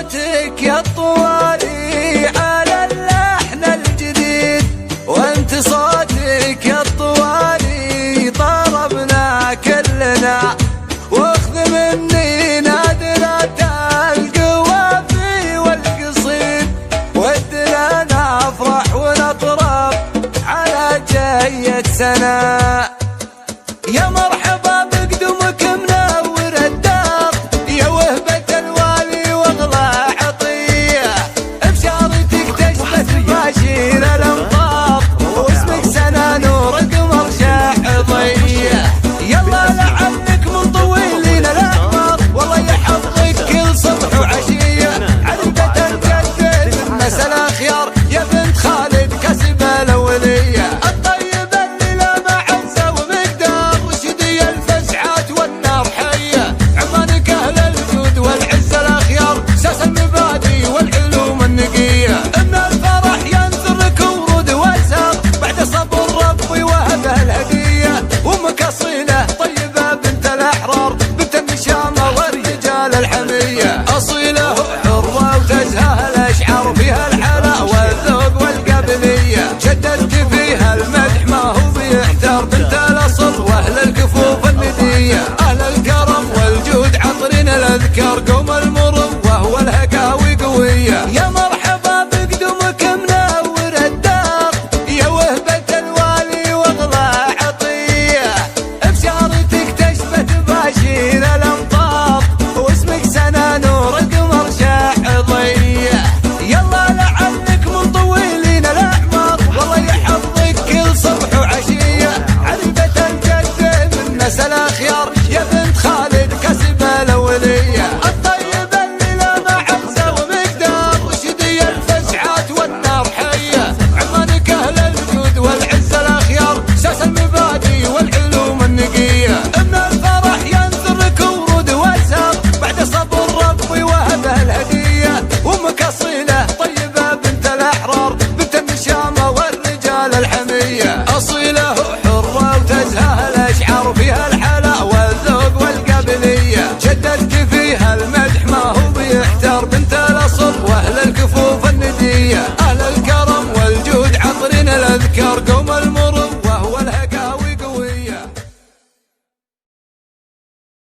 صوتك يا الطوالي على اللحن الجديد، وانت صوتك يا الطوالي طربنا كلنا، واخذ مني نادرة القوافي والقصيد، ود لنا افرح ونطرب على جاية سنة. يا مرحبا بقدومك منور الدار، يا وهبة الوالي واغلى عطية، بشارتك تشبه باشير الامطار، واسمك سنة نور قمر شاح ضية. يلا لعلك من طويلين الاعمار، والله يحفظك كل صبح وعشية، عرقة الجدد نسل اخيار، يا بنت خالد كسب الاولية، أصيلة حرة وتزهى الأشعار، فيها الحلا والذوق والقابلية، شددت فيها المدح ما هو بيحتار، بنت الأصل وأهل الكفوف الندية، أهل الكرم والجود عطرين الأذكار، قوم المرب